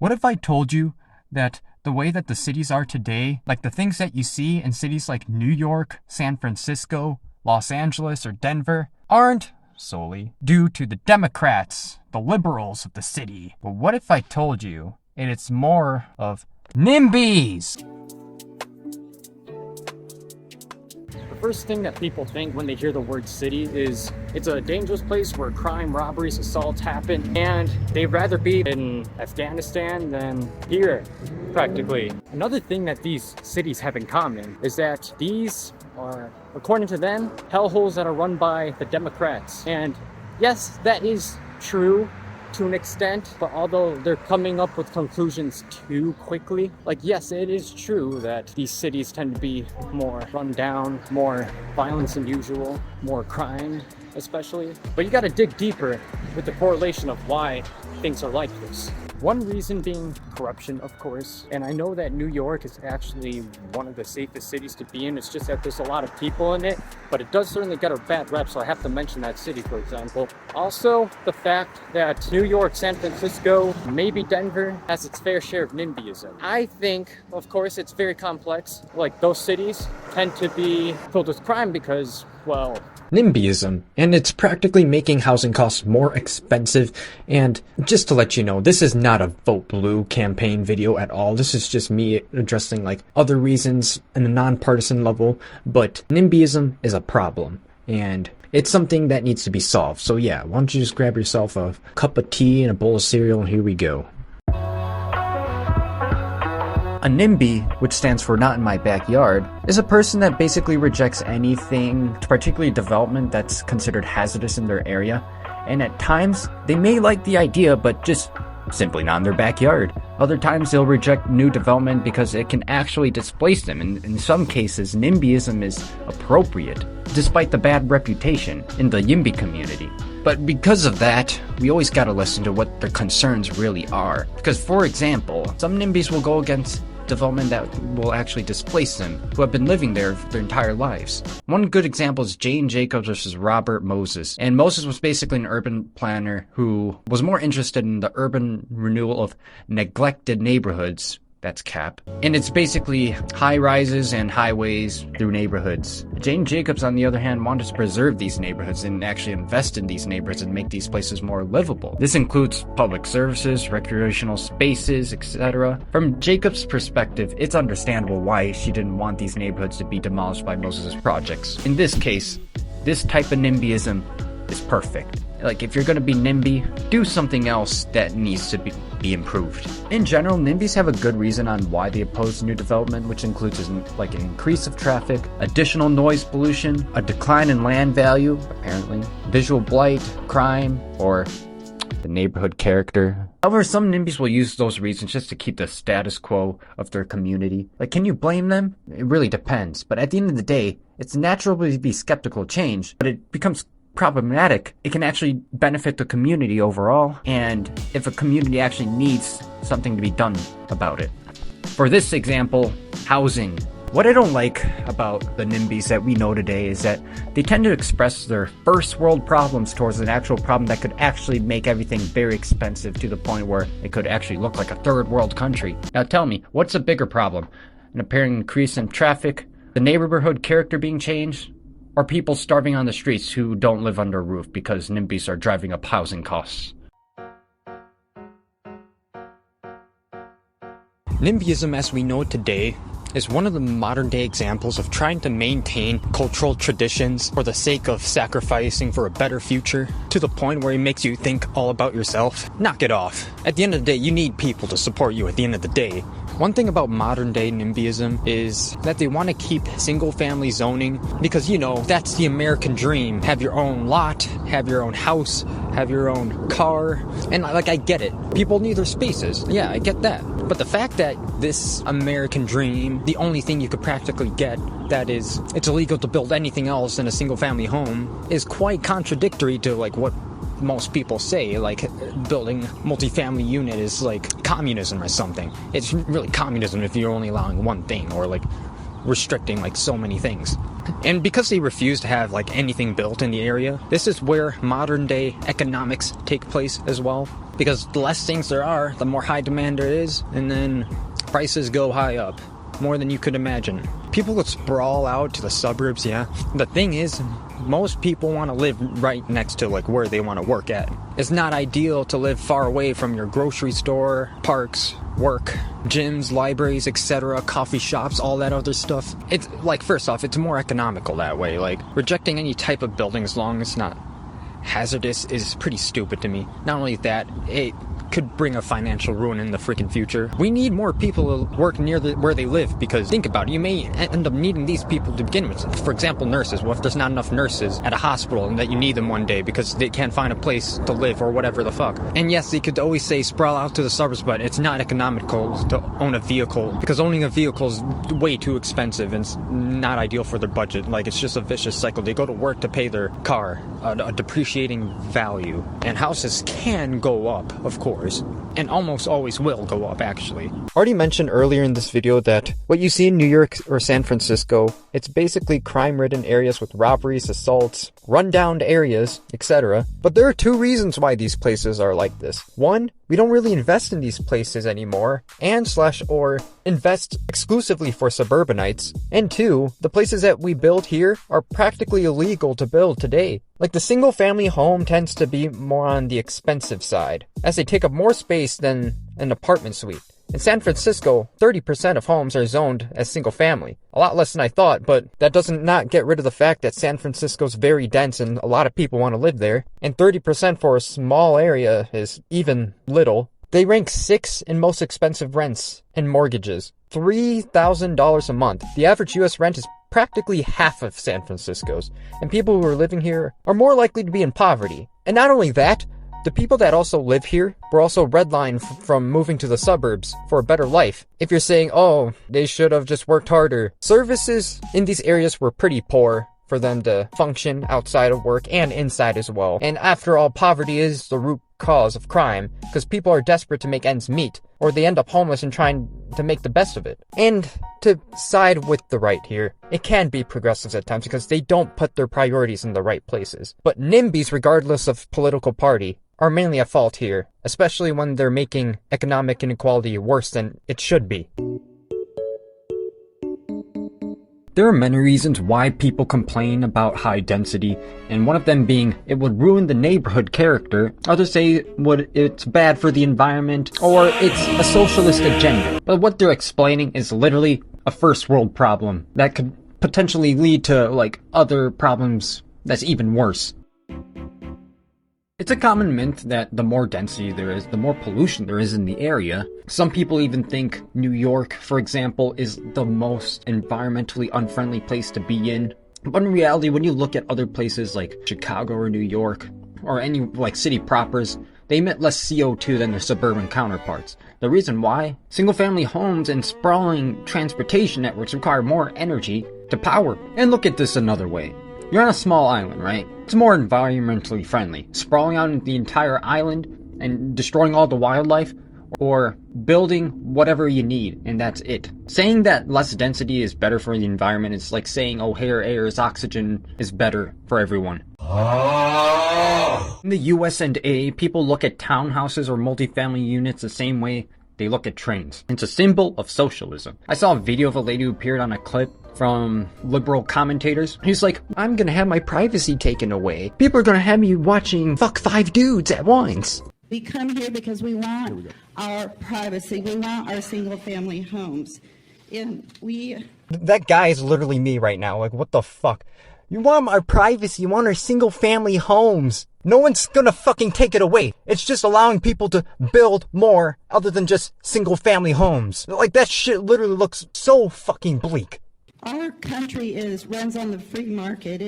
What if I told you that the way that the cities are today, like the things that you see in cities like New York, San Francisco, Los Angeles, or Denver, aren't solely due to the Democrats, the liberals of the city? But what if I told you it's more of NIMBYs? The first thing that people think when they hear the word city is it's a dangerous place where crime, robberies, assaults happen, and they'd rather be in Afghanistan than here, practically. Another thing that these cities have in common is that these are, according to them, hellholes that are run by the Democrats. And yes, that is true to an extent, but although they're coming up with conclusions too quickly, like, yes, it is true that these cities tend to be more run down, more violence than usual, more crime especially, but you got to dig deeper with the correlation of why things are like this. One reason being corruption, of course, and I know that New York is actually one of the safest cities to be in. It's just that there's a lot of people in it, but it does certainly get a bad rep, so I have to mention that city, for example. Also, the fact that New York, San Francisco, maybe Denver has its fair share of NIMBYism. I think, of course, it's very complex. Like, those cities tend to be filled with crime because, well, NIMBYism, and it's practically making housing costs more expensive. And just to let you know, this is not a Vote Blue campaign video at all. This is just me addressing like other reasons on a nonpartisan level, but NIMBYism is a problem, and it's something that needs to be solved. So yeah, why don't you just grab yourself a cup of tea and a bowl of cereal, and here we go. A NIMBY, which stands for not in my backyard, is a person that basically rejects anything, particularly development that's considered hazardous in their area. And at times, they may like the idea, but just simply not in their backyard. Other times, they'll reject new development because it can actually displace them. And in some cases, NIMBYism is appropriate, despite the bad reputation in the YIMBY community. But because of that, we always gotta listen to what their concerns really are. Because, for example, some NIMBYs will go against development that will actually displace them, who have been living there their entire lives. One good example is Jane Jacobs versus Robert Moses. And Moses was basically an urban planner who was more interested in the urban renewal of neglected neighborhoods. That's cap. And it's basically high rises and highways through neighborhoods. Jane Jacobs, on the other hand, wanted to preserve these neighborhoods and actually invest in these neighborhoods and make these places more livable. This includes public services, recreational spaces, etc. From Jacobs' perspective, it's understandable why she didn't want these neighborhoods to be demolished by Moses' projects. In this case, this type of NIMBYism is perfect. Like, if you're gonna be NIMBY, do something else that needs to be improved. In general, NIMBYs have a good reason on why they oppose new development, which includes like an increase of traffic, additional noise pollution, a decline in land value, apparently, visual blight, crime, or the neighborhood character. However, some NIMBYs will use those reasons just to keep the status quo of their community. Like, can you blame them? It really depends. But at the end of the day, it's natural to be skeptical of change, but it becomes problematic. It can actually benefit the community overall, and if a community actually needs something to be done about it. For this example, housing. What I don't like about the NIMBYs that we know today is that they tend to express their first world problems towards an actual problem that could actually make everything very expensive to the point where it could actually look like a third world country. Now tell me, what's a bigger problem? An apparent increase in traffic, the neighborhood character being changed, or people starving on the streets who don't live under a roof because NIMBYs are driving up housing costs? NIMBYism as we know it today is one of the modern day examples of trying to maintain cultural traditions for the sake of sacrificing for a better future, to the point where it makes you think all about yourself. Knock it off. At the end of the day, you need people to support you at the end of the day. One thing about modern day NIMBYism is that they want to keep single family zoning because, you know, that's the American dream. Have your own lot, have your own house, have your own car. And like, I get it. People need their spaces. Yeah, I get that. But the fact that this American dream, the only thing you could practically get, that is, it's illegal to build anything else in a single family home, is quite contradictory to like what most people say, like building multifamily unit is like communism or something. It's really communism if you're only allowing one thing, or like restricting like so many things. And because they refuse to have like anything built in the area, this is where modern day economics take place as well. Because the less things there are, the more high demand there is, and then prices go high up, more than you could imagine. People would sprawl out to the suburbs, yeah. The thing is, most people want to live right next to like where they want to work at. It's not ideal to live far away from your grocery store, parks, work, gyms, libraries, etc., coffee shops, all that other stuff. It's like, first off, it's more economical that way. Like, rejecting any type of building as long as it's not hazardous is pretty stupid to me. Not only that, it could bring a financial ruin in the freaking future. We need more people to work near where they live, because think about it, you may end up needing these people to begin with. For example, nurses. What if there's not enough nurses at a hospital and that you need them one day because they can't find a place to live or whatever the fuck? And yes, they could always say sprawl out to the suburbs, but it's not economical to own a vehicle, because owning a vehicle is way too expensive and it's not ideal for their budget. Like, it's just a vicious cycle. They go to work to pay their car, a depreciating value. And houses can go up, of course, and almost always will go up, actually. Already mentioned earlier in this video that what you see in New York or San Francisco, it's basically crime-ridden areas with robberies, assaults, run-down areas, etc. But there are two reasons why these places are like this. One, we don't really invest in these places anymore, or invest exclusively for suburbanites. And two, the places that we build here are practically illegal to build today. Like, the single-family home tends to be more on the expensive side, as they take up more space than an apartment suite. In San Francisco, 30% of homes are zoned as single-family. A lot less than I thought, but that doesn't not get rid of the fact that San Francisco's very dense and a lot of people want to live there. And 30% for a small area is even little. They rank 6th in most expensive rents and mortgages. $3,000 a month. The average US rent is practically half of San Francisco's, and people who are living here are more likely to be in poverty. And not only that, the people that also live here were also redlined from moving to the suburbs for a better life. If you're saying, oh, they should have just worked harder, services in these areas were pretty poor for them to function outside of work and inside as well. And after all, poverty is the root cause of crime, because people are desperate to make ends meet, or they end up homeless and trying to make the best of it. And to side with the right here, it can be progressives at times because they don't put their priorities in the right places. But NIMBYs, regardless of political party, are mainly at fault here, especially when they're making economic inequality worse than it should be. There are many reasons why people complain about high density, and one of them being it would ruin the neighborhood character. Others say it's bad for the environment, or it's a socialist agenda. But what they're explaining is literally a first world problem that could potentially lead to like other problems that's even worse. It's a common myth that the more density there is, the more pollution there is in the area. Some people even think New York, for example, is the most environmentally unfriendly place to be in. But in reality, when you look at other places like Chicago or New York, or any like city propers, they emit less CO2 than their suburban counterparts. The reason why? Single-family homes and sprawling transportation networks require more energy to power. And look at this another way. You're on a small island, right? It's more environmentally friendly. Sprawling out the entire island and destroying all the wildlife, or building whatever you need, and that's it. Saying that less density is better for the environment is like saying O'Hare Air's oxygen is better for everyone. In the US and A, people look at townhouses or multifamily units the same way they look at trains. It's a symbol of socialism. I saw a video of a lady who appeared on a clip from liberal commentators. He's like, I'm gonna have my privacy taken away. People are gonna have me watching fuck 5 dudes at once. We come here because we want our privacy. We want our single-family homes. And That guy is literally me right now. Like, what the fuck? You want our privacy. You want our single-family homes. No one's gonna fucking take it away. It's just allowing people to build more other than just single-family homes. Like, that shit literally looks so fucking bleak. our country runs on the free market.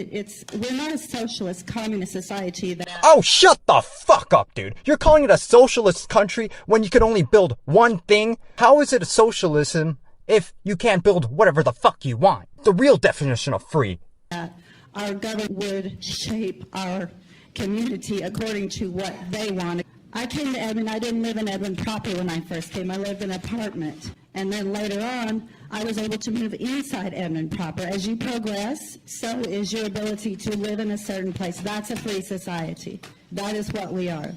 We're not a socialist communist society. Oh, shut the fuck up, dude. You're calling it a socialist country when you can only build one thing? How is it a socialism if you can't build whatever the fuck you want? The real definition of free. Our government would shape our community according to what they want. I came to Edmond. I didn't live in Edmond proper when I first came. I lived in an apartment. And then later on, I was able to move inside Edmond proper. As you progress, so is your ability to live in a certain place. That's a free society. That is what we are.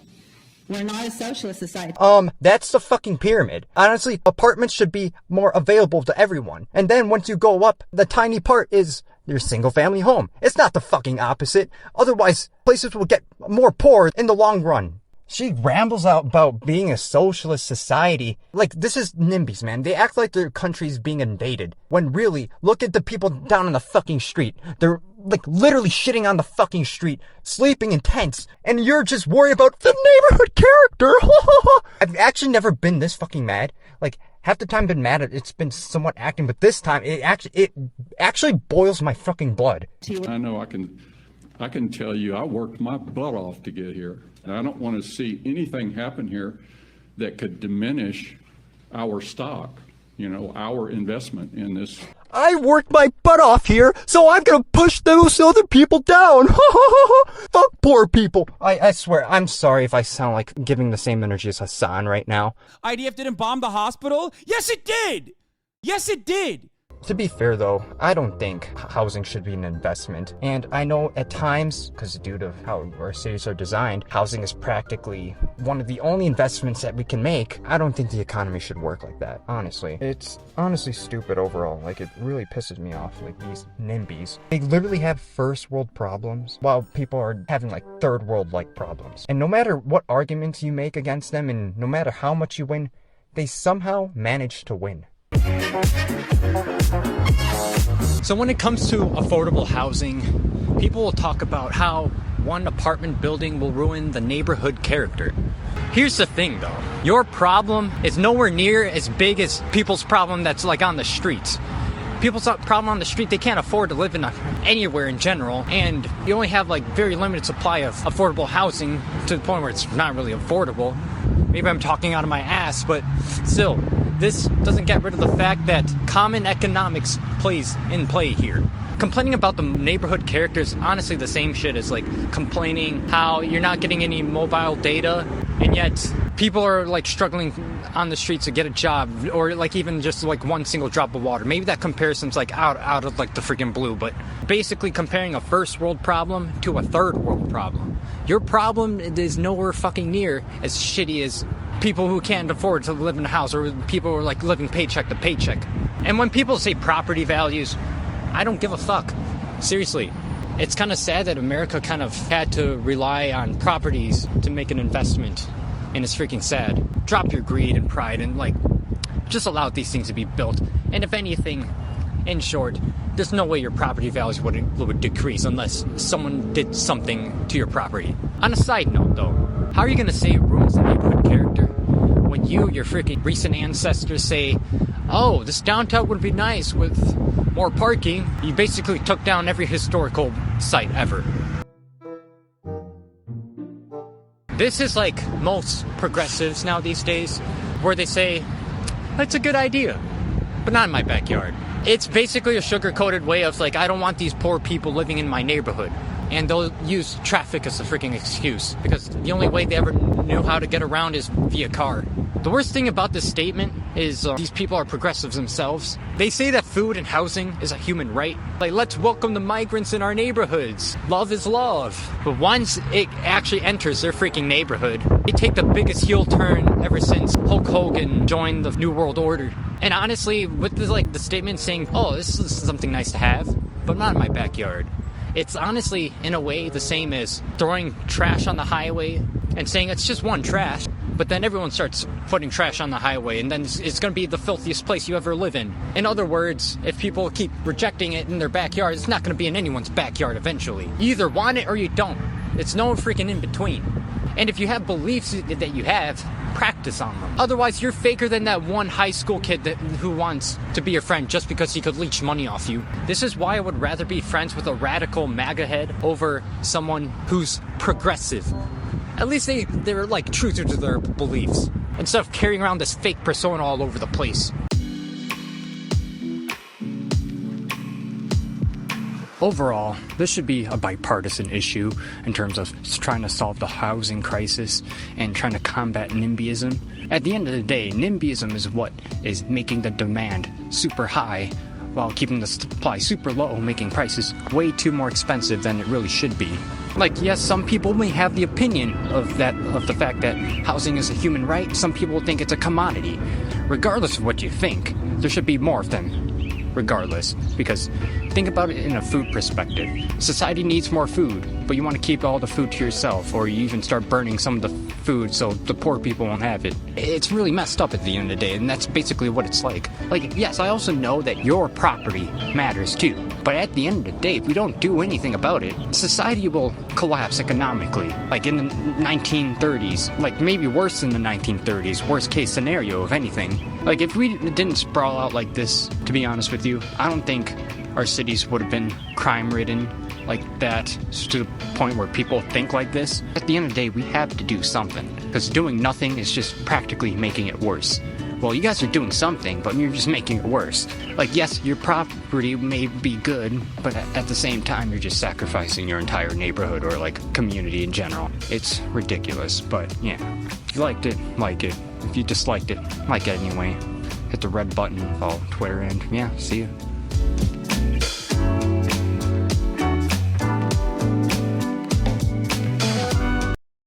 We're not a socialist society. That's the fucking pyramid. Honestly, apartments should be more available to everyone. And then once you go up, the tiny part is your single family home. It's not the fucking opposite. Otherwise, places will get more poor in the long run. She rambles out about being a socialist society. Like, this is NIMBYs, man. They act like their country's being invaded. When really, look at the people down on the fucking street. They're, like, literally shitting on the fucking street, sleeping in tents, and you're just worried about the neighborhood character. I've actually never been this fucking mad. Like, half the time I've been mad at it's been somewhat acting, but this time it actually boils my fucking blood. I know I can tell you I worked my butt off to get here. And I don't want to see anything happen here that could diminish our stock, you know, our investment in this. I worked my butt off here, so I'm gonna push those other people down. Fuck poor people. I swear, I'm sorry if I sound like giving the same energy as Hassan right now. IDF didn't bomb the hospital? Yes, it did! Yes, it did! To be fair though, I don't think housing should be an investment. And I know at times, because due to how our cities are designed, housing is practically one of the only investments that we can make. I don't think the economy should work like that, honestly. It's honestly stupid overall. Like, it really pisses me off, like these NIMBYs. They literally have first world problems, while people are having like third world-like problems. And no matter what arguments you make against them, and no matter how much you win, they somehow manage to win. So when it comes to affordable housing, people will talk about how one apartment building will ruin the neighborhood character. Here's the thing though, your problem is nowhere near as big as people's problem that's like on the streets. People's problem on the street, they can't afford to live in anywhere in general, and you only have like very limited supply of affordable housing to the point where it's not really affordable. Maybe I'm talking out of my ass, but still, this doesn't get rid of the fact that common economics plays in play here. Complaining about the neighborhood character is honestly the same shit as like complaining how you're not getting any mobile data, and yet people are like struggling on the streets to get a job, or like even just like one single drop of water. Maybe that comparison's like out of like the freaking blue, but basically comparing a first world problem to a third world problem. Your problem is nowhere fucking near as shitty as people who can't afford to live in a house, or people who are like living paycheck to paycheck. And when people say property values, I don't give a fuck. Seriously. It's kind of sad that America kind of had to rely on properties to make an investment. And it's freaking sad. Drop your greed and pride and like just allow these things to be built. And if anything, in short, there's no way your property values would decrease unless someone did something to your property. On a side note though, how are you going to say it ruins the neighborhood character when your freaking recent ancestors say, oh, this downtown would be nice with more parking? You basically took down every historical site ever. This is like most progressives now these days, where they say, that's a good idea, but not in my backyard. It's basically a sugar-coated way of like, I don't want these poor people living in my neighborhood. And they'll use traffic as a freaking excuse, because the only way they ever knew how to get around is via car. The worst thing about this statement is these people are progressives themselves. They say that food and housing is a human right. Like, let's welcome the migrants in our neighborhoods. Love is love. But once it actually enters their freaking neighborhood, they take the biggest heel turn ever since Hulk Hogan joined the New World Order. And honestly, with the statement saying, oh, this is something nice to have, but not in my backyard. It's honestly, in a way, the same as throwing trash on the highway and saying it's just one trash, but then everyone starts putting trash on the highway, and then it's going to be the filthiest place you ever live in. In other words, if people keep rejecting it in their backyard, it's not going to be in anyone's backyard eventually. You either want it or you don't. It's no freaking in between. And if you have beliefs that you have, practice on them. Otherwise, you're faker than that one high school kid who wants to be your friend just because he could leech money off you. This is why I would rather be friends with a radical MAGA head over someone who's progressive. At least they're like true to their beliefs, instead of carrying around this fake persona all over the place. Overall, this should be a bipartisan issue in terms of trying to solve the housing crisis and trying to combat NIMBYism. At the end of the day, NIMBYism is what is making the demand super high while keeping the supply super low, making prices way too more expensive than it really should be. Like, yes, some people may have the opinion of the fact that housing is a human right. Some people think it's a commodity. Regardless of what you think, there should be more of them. Regardless, because think about it in a food perspective. Society needs more food, but you want to keep all the food to yourself, or you even start burning some of the food so the poor people won't have it. It's really messed up at the end of the day, and that's basically what it's like. Like, yes, I also know that your property matters too, but at the end of the day, if we don't do anything about it, society will collapse economically. Like in the 1930s, like maybe worse than the 1930s, worst case scenario, if anything. Like, if we didn't sprawl out like this, to be honest with you, I don't think our cities would have been crime-ridden like that, to the point where people think like this. At the end of the day, we have to do something, because doing nothing is just practically making it worse. Well, you guys are doing something, but you're just making it worse. Like, yes, your property may be good, but at the same time, you're just sacrificing your entire neighborhood or, like, community in general. It's ridiculous, but yeah. If you liked it, like it. If you disliked it, like it anyway. Hit the red button, follow Twitter, and yeah, see you.